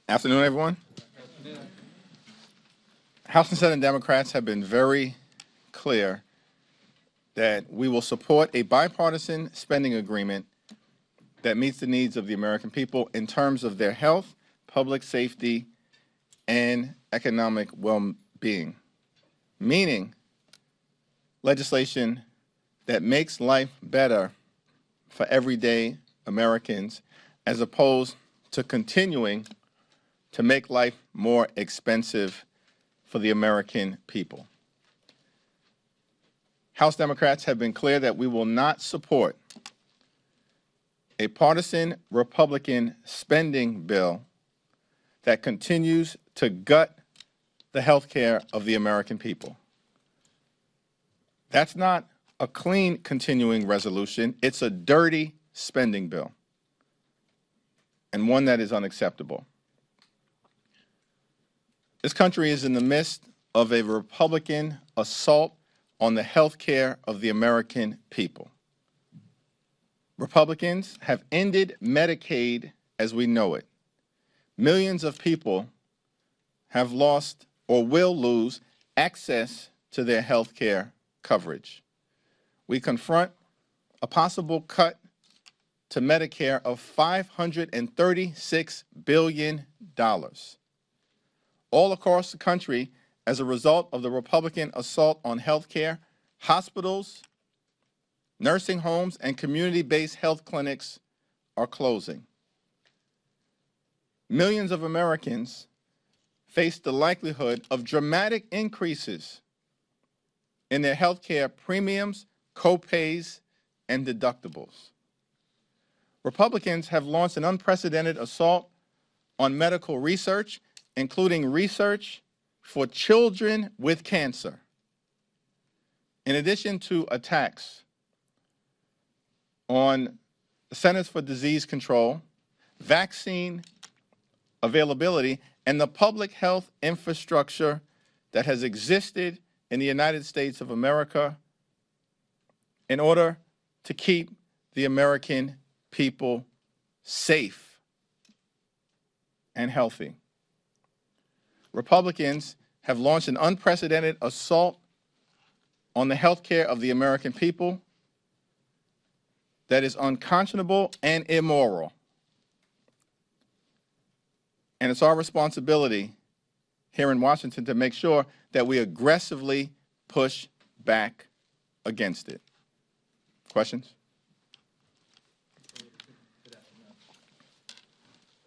Afternoon, everyone. House and Senate Democrats have been very clear that we will support a bipartisan spending agreement that meets the needs of the American people in terms of their health, public safety, and economic well-being, meaning legislation that makes life better for everyday Americans as opposed to continuing to make life more expensive for the American people. House Democrats have been clear that we will not support a partisan Republican spending bill that continues to gut the health care of the American people. That's not a clean continuing resolution. It's a dirty spending bill, and one that is unacceptable. This country is in the midst of a Republican assault on the health care of the American people. Republicans have ended Medicaid as we know it. Millions of people have lost or will lose access to their health care coverage. We confront a possible cut to Medicare of $536 billion. All across the country, as a result of the Republican assault on health care, hospitals, nursing homes, and community-based health clinics are closing. Millions of Americans face the likelihood of dramatic increases in their health care premiums, co-pays, and deductibles. Republicans have launched an unprecedented assault on medical research, including research for children with cancer. In addition to attacks on the Centers for Disease Control, vaccine availability, and the public health infrastructure that has existed in the United States of America in order to keep the American people safe and healthy. Republicans have launched an unprecedented assault on the health care of the American people that is unconscionable and immoral. And it's our responsibility here in Washington to make sure that we aggressively push back against it. Questions? Good afternoon.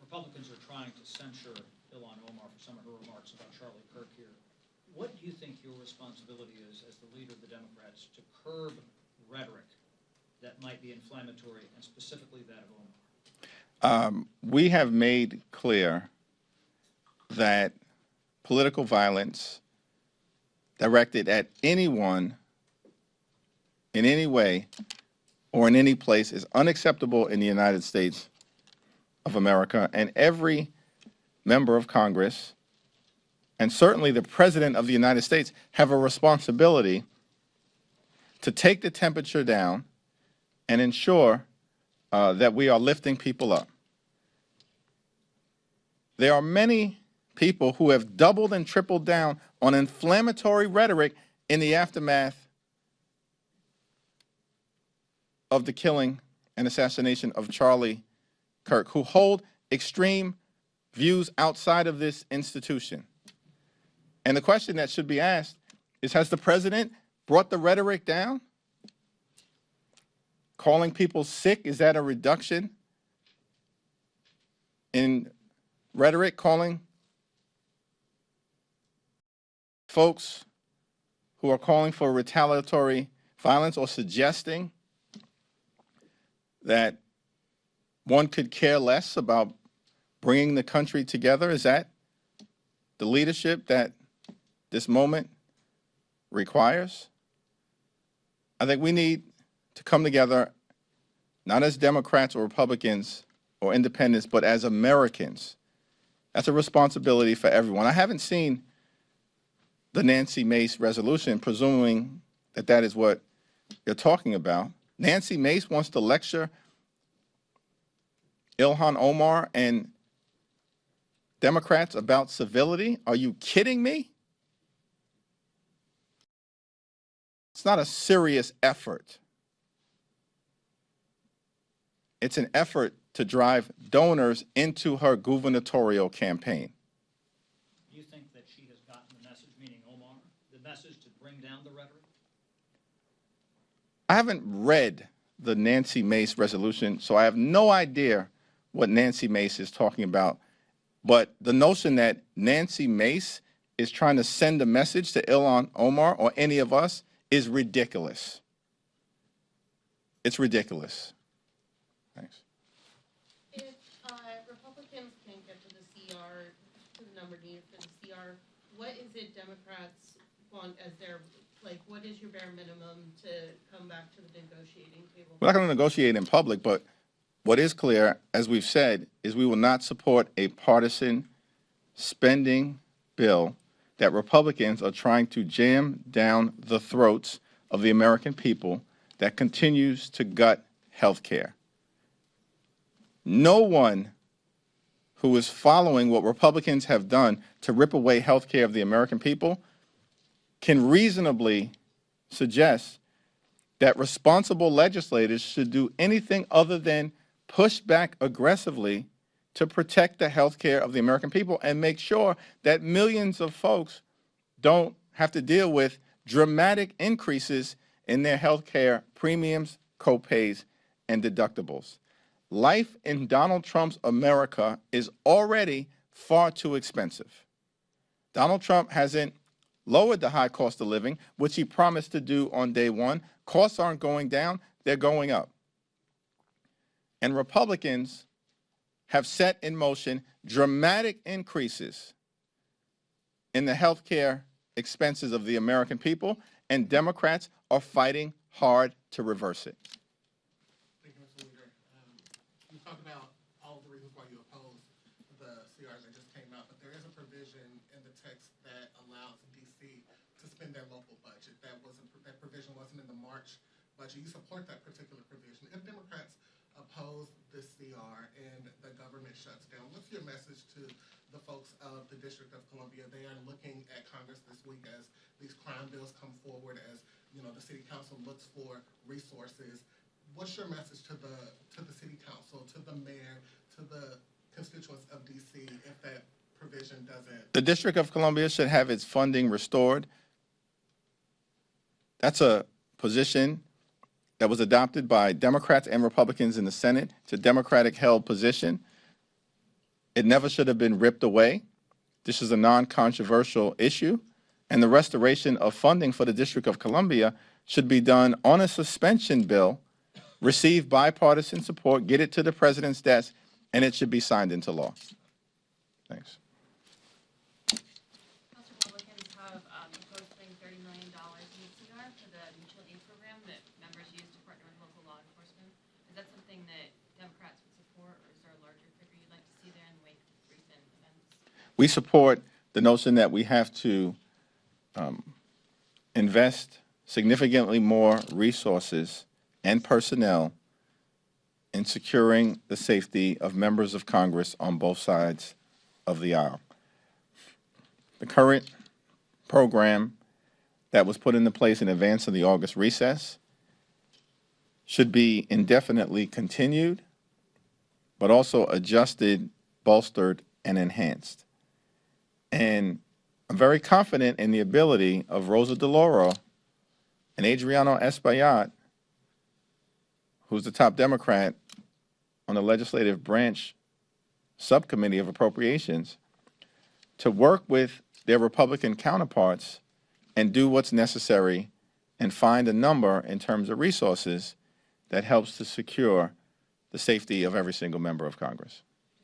Republicans are trying to censure Ilhan Omar for some of her remarks about Charlie Kirk here. What do you think your responsibility is as the leader of the Democrats to curb rhetoric that might be inflammatory, and specifically that of Omar? We have made clear that political violence directed at anyone in any way or in any place is unacceptable in the United States of America, and every member of Congress and certainly the President of the United States have a responsibility to take the temperature down and ensure that we are lifting people up. There are many people who have doubled and tripled down on inflammatory rhetoric in the aftermath of the killing and assassination of Charlie Kirk, who hold extreme views outside of this institution. And the question that should be asked is, has the president brought the rhetoric down? Calling people sick, is that a reduction in rhetoric? Calling folks who are calling for retaliatory violence or suggesting that one could care less about bringing the country together, is that the leadership that this moment requires? I think we need to come together, not as Democrats or Republicans or independents, but as Americans. That's a responsibility for everyone. I haven't seen the Nancy Mace resolution, presuming that that is what you're talking about. Nancy Mace wants to lecture Ilhan Omar and Democrats about civility? Are you kidding me? It's not a serious effort. It's an effort to drive donors into her gubernatorial campaign. Do you think that she has gotten the message, meaning Omar, the message to bring down the rhetoric? I haven't read the Nancy Mace resolution, so I have no idea what Nancy Mace is talking about. But the notion that Nancy Mace is trying to send a message to Ilhan Omar or any of us is ridiculous. It's ridiculous. Thanks. If Republicans can't get to the CR, to the number needed for the CR, what is it Democrats want as their, like, what is your bare minimum to come back to the negotiating table? We're not going to negotiate in public, but what is clear, as we've said, is we will not support a partisan spending bill that Republicans are trying to jam down the throats of the American people that continues to gut health care. No one who is following what Republicans have done to rip away health care of the American people can reasonably suggest that responsible legislators should do anything other than push back aggressively to protect the health care of the American people and make sure that millions of folks don't have to deal with dramatic increases in their health care premiums, copays, and deductibles. Life in Donald Trump's America is already far too expensive. Donald Trump hasn't lowered the high cost of living, which he promised to do on day one. Costs aren't going down, they're going up. And Republicans have set in motion dramatic increases in the health care expenses of the American people, and Democrats are fighting hard to reverse it. Thank you, Mr. Leader. You talked about all the reasons why you oppose the CR that just came out, but there is a provision in the text that allows D.C. to spend their local budget. That provision wasn't in the March budget. You support that particular provision. If Democrats oppose the CR and the government shuts down, what's your message to the folks of the District of Columbia? They are looking at Congress this week as these crime bills come forward, as the City Council looks for resources. What's your message to the City Council, to the mayor, to the constituents of D.C. if that provision doesn't? The District of Columbia should have its funding restored. That's a position that was adopted by Democrats and Republicans in the Senate. It's a Democratic-held position. It never should have been ripped away. This is a non-controversial issue, and the restoration of funding for the District of Columbia should be done on a suspension bill, receive bipartisan support, get it to the president's desk, and it should be signed into law. Thanks. House Republicans have proposed putting $30 million in the CR for the mutual aid program that members use to partner with local law enforcement. Is that something that Democrats would support, or is there a larger figure you'd like to see there in the wake of recent events? We support the notion that we have to invest significantly more resources and personnel in securing the safety of members of Congress on both sides of the aisle. The current program that was put into place in advance of the August recess should be indefinitely continued, but also adjusted, bolstered, and enhanced. And I'm very confident in the ability of Rosa DeLauro and Adriano Espaillat, who's the top Democrat on the legislative branch subcommittee of appropriations, to work with their Republican counterparts and do what's necessary and find a number in terms of resources that helps to secure the safety of every single member of Congress.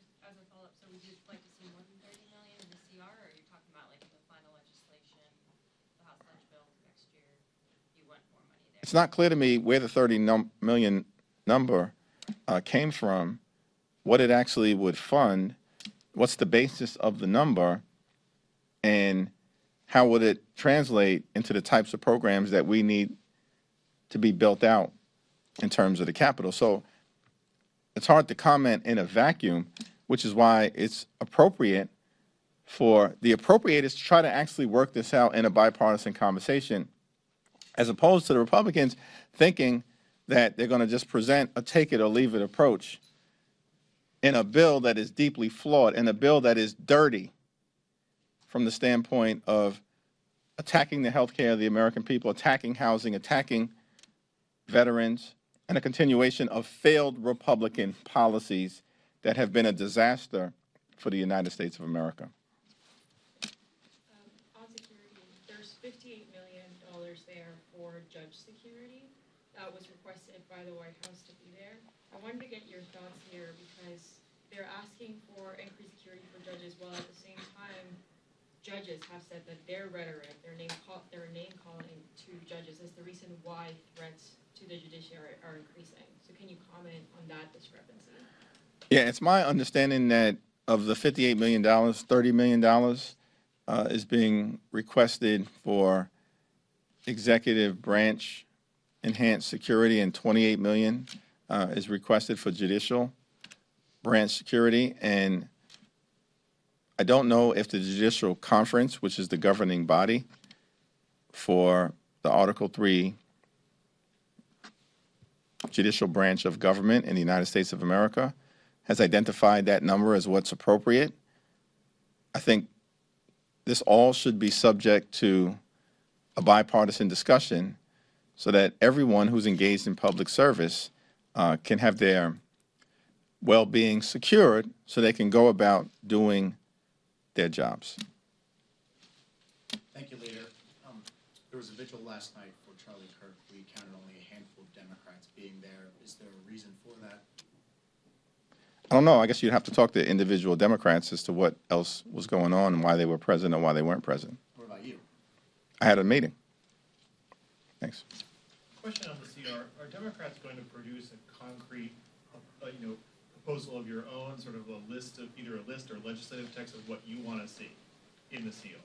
Just as a follow-up, so would you like to see more than $30 million in the CR, or are you talking about like the final legislation, the House Ledge bill next year? You want more money there? It's not clear to me where the $30 million number came from, what it actually would fund, what's the basis of the number, and how would it translate into the types of programs that we need to be built out in terms of the Capitol. So it's hard to comment in a vacuum, which is why it's appropriate for the appropriators to try to actually work this out in a bipartisan conversation, as opposed to the Republicans thinking that they're going to just present a take it or leave it approach in a bill that is deeply flawed, in a bill that is dirty from the standpoint of attacking the health care of the American people, attacking housing, attacking veterans, and a continuation of failed Republican policies that have been a disaster for the United States of America. On security, there's $58 million there for judge security. That was requested by the White House to be there. I wanted to get your thoughts here because they're asking for increased security for judges, while at the same time, judges have said that their rhetoric, their name calling to judges is the reason why threats to the judiciary are increasing. So can you comment on that discrepancy? Yeah, it's my understanding that of the $58 million, $30 million is being requested for executive branch enhanced security, and $28 million is requested for judicial branch security. And I don't know if the Judicial Conference, which is the governing body for the Article 3 judicial branch of government in the United States of America, has identified that number as what's appropriate. I think this all should be subject to a bipartisan discussion so that everyone who's engaged in public service can have their well-being secured so they can go about doing their jobs. Thank you, Leader. There was a vigil last night for Charlie Kirk. We counted only a handful of Democrats being there. Is there a reason for that? I don't know. I guess you'd have to talk to individual Democrats as to what else was going on and why they were present or why they weren't present. What about you? I had a meeting. Thanks. Question on the CR. Are Democrats going to produce a concrete, proposal of your own, sort of a list of, either a list or legislative text of what you want to see in the CR?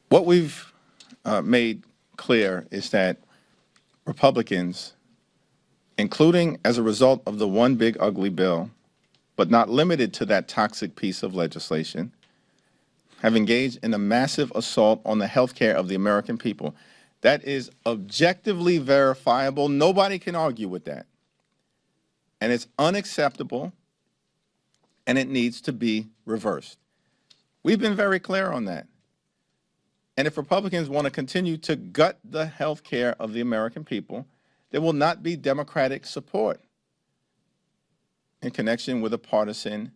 What we've made clear is that Republicans, including as a result of the one big ugly bill, but not limited to that toxic piece of legislation, have engaged in a massive assault on the health care of the American people. That is objectively verifiable. Nobody can argue with that. And it's unacceptable, and it needs to be reversed. We've been very clear on that. And if Republicans want to continue to gut the health care of the American people, there will not be Democratic support in connection with a partisan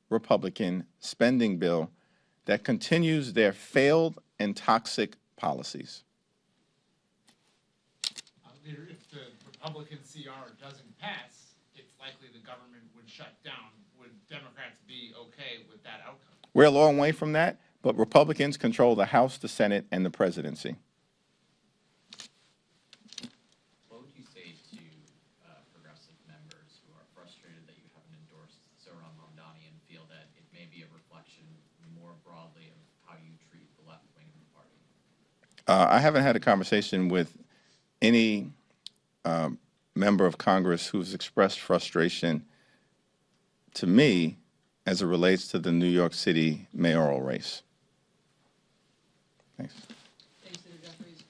Republican spending bill that continues their failed and toxic policies. Leader, if the Republican CR doesn't pass, it's likely the government would shut down. Would Democrats be okay with that outcome? We're a long way from that, but Republicans control the House, the Senate, and the presidency. What would you say to progressive members who are frustrated that you haven't endorsed Zohran Mamdani and feel that it may be a reflection more broadly of how you treat the left wing of the party? I haven't had a conversation with any member of Congress who's expressed frustration to me as it relates to the New York City mayoral race. Thanks. Thanks, Senator Jeffries.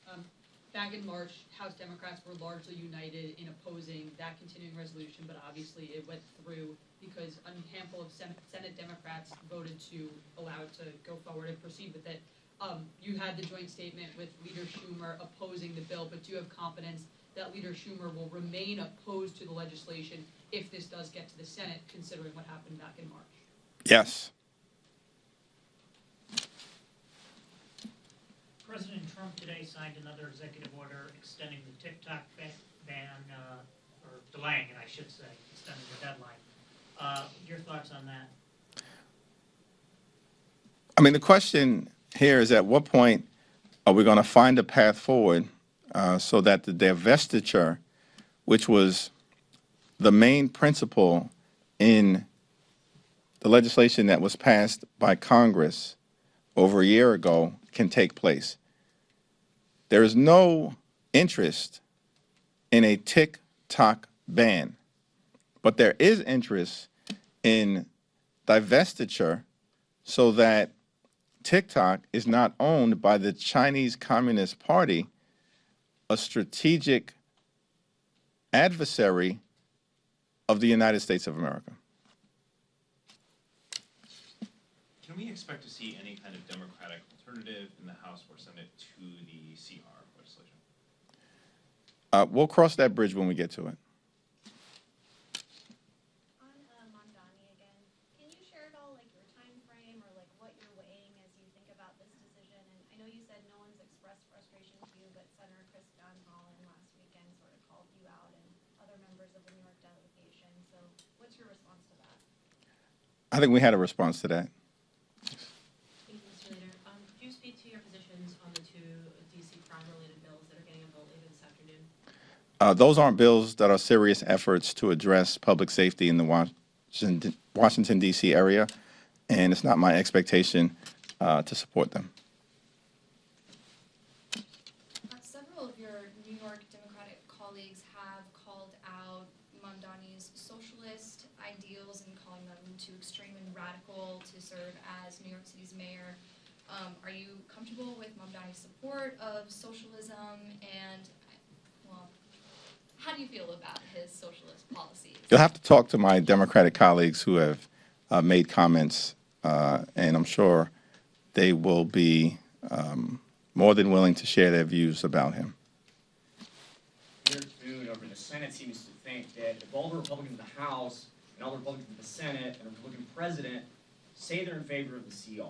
Back in March, House Democrats were largely united in opposing that continuing resolution, but obviously it went through because a handful of Senate Democrats voted to allow it to go forward and proceed with it. You had the joint statement with Leader Schumer opposing the bill, but do you have confidence that Leader Schumer will remain opposed to the legislation if this does get to the Senate, considering what happened back in March? Yes. President Trump today signed another executive order extending the TikTok ban, or delaying it, I should say, extending the deadline. Your thoughts on that? I mean, the question here is at what point are we going to find a path forward so that the divestiture, which was the main principle in the legislation that was passed by Congress over a year ago, can take place. There is no interest in a TikTok ban, but there is interest in divestiture so that TikTok is not owned by the Chinese Communist Party, a strategic adversary of the United States of America. Can we expect to see any kind of Democratic alternative in the House or Senate to the CR legislation? We'll cross that bridge when we get to it. On Mamdani again, can you share at all like your time frame or like what you're weighing as you think about this decision? And I know you said no one's expressed frustration to you, but Senator Chris John Holland last weekend sort of called you out and other members of the New York delegation. So what's your response to that? I think we had a response to that. Thank you, Mr. Leader. Could you speak to your positions on the two DC crime-related bills that are getting a vote later this afternoon? Those aren't bills that are serious efforts to address public safety in the Washington, D.C. area, and it's not my expectation to support them. Several of your New York Democratic colleagues have called out Mamdani's socialist ideals and calling them too extreme and radical to serve as New York City's mayor. Are you comfortable with Mamdani's support of socialism, and, well, how do you feel about his socialist policies? You'll have to talk to my Democratic colleagues who have made comments, and I'm sure they will be more than willing to share their views about him. Your mood over the Senate seems to think that if all the Republicans in the House and all the Republicans in the Senate and the Republican president say they're in favor of the CR,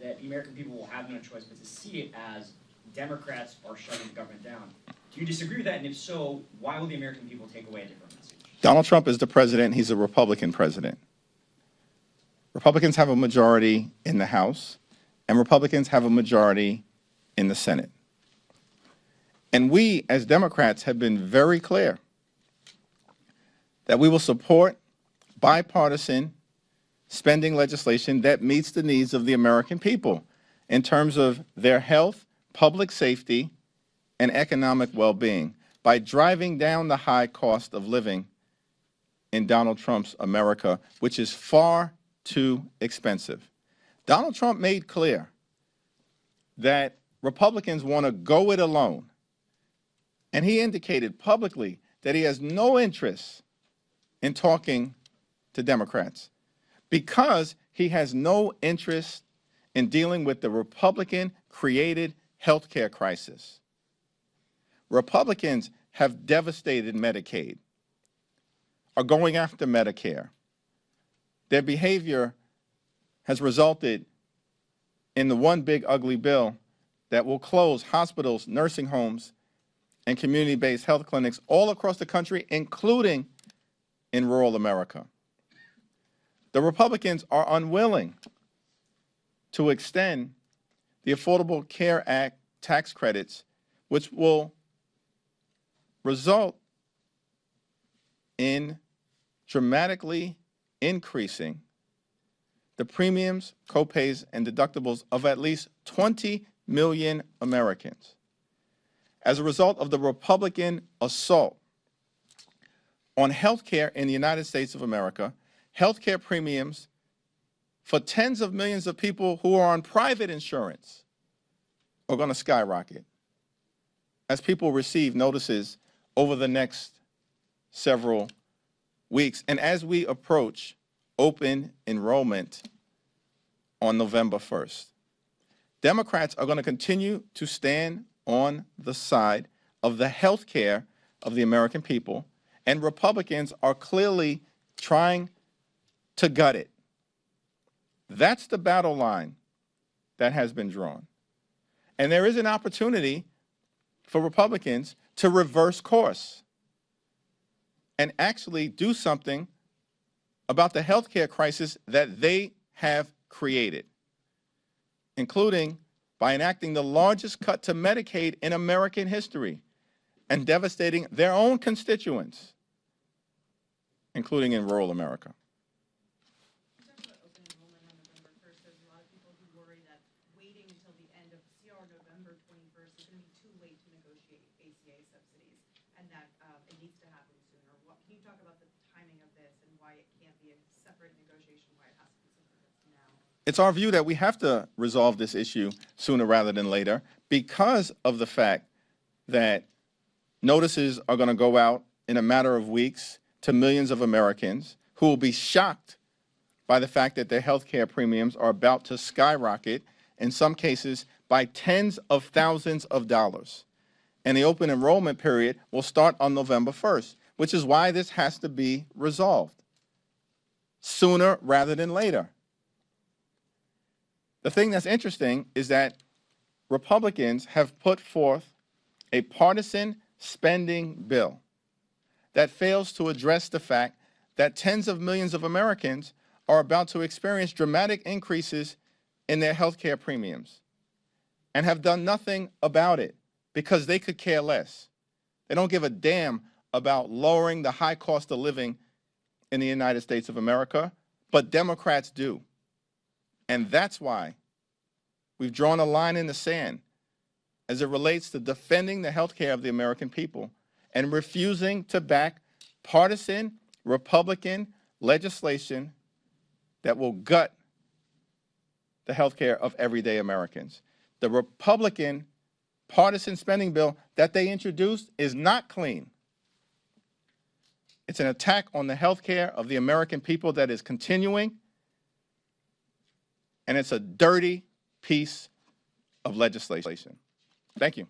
that the American people will have no choice but to see it as Democrats are shutting the government down. Do you disagree with that? And if so, why will the American people take away a different message? Donald Trump is the president. He's a Republican president. Republicans have a majority in the House, and Republicans have a majority in the Senate. And we, as Democrats, have been very clear that we will support bipartisan spending legislation that meets the needs of the American people in terms of their health, public safety, and economic well-being by driving down the high cost of living in Donald Trump's America, which is far too expensive. Donald Trump made clear that Republicans want to go it alone, and he indicated publicly that he has no interest in talking to Democrats because he has no interest in dealing with the Republican-created health care crisis. Republicans have devastated Medicaid, are going after Medicare. Their behavior has resulted in the one big ugly bill that will close hospitals, nursing homes, and community-based health clinics all across the country, including in rural America. The Republicans are unwilling to extend the Affordable Care Act tax credits, which will result in dramatically increasing the premiums, copays, and deductibles of at least 20 million Americans. As a result of the Republican assault on health care in the United States of America, health care premiums for tens of millions of people who are on private insurance are going to skyrocket as people receive notices over the next several weeks. And as we approach open enrollment on November 1st, Democrats are going to continue to stand on the side of the health care of the American people, and Republicans are clearly trying to gut it. That's the battle line that has been drawn. And there is an opportunity for Republicans to reverse course and actually do something about the health care crisis that they have created, including by enacting the largest cut to Medicaid in American history and devastating their own constituents, including in rural America. You talked about open enrollment on November 1st. There's a lot of people who worry that waiting until the end of CR November 21st is going to be too late to negotiate ACA subsidies, and that it needs to happen sooner. Can you talk about the timing of this and why it can't be a separate negotiation, why it has to be something that's now? It's our view that we have to resolve this issue sooner rather than later because of the fact that notices are going to go out in a matter of weeks to millions of Americans who will be shocked by the fact that their health care premiums are about to skyrocket, in some cases by tens of thousands of dollars. And the open enrollment period will start on November 1st, which is why this has to be resolved sooner rather than later. The thing that's interesting is that Republicans have put forth a partisan spending bill that fails to address the fact that tens of millions of Americans are about to experience dramatic increases in their health care premiums and have done nothing about it because they could care less. They don't give a damn about lowering the high cost of living in the United States of America, but Democrats do. And that's why we've drawn a line in the sand as it relates to defending the health care of the American people and refusing to back partisan Republican legislation that will gut the health care of everyday Americans. The Republican partisan spending bill that they introduced is not clean. It's an attack on the health care of the American people that is continuing, and it's a dirty piece of legislation. Thank you.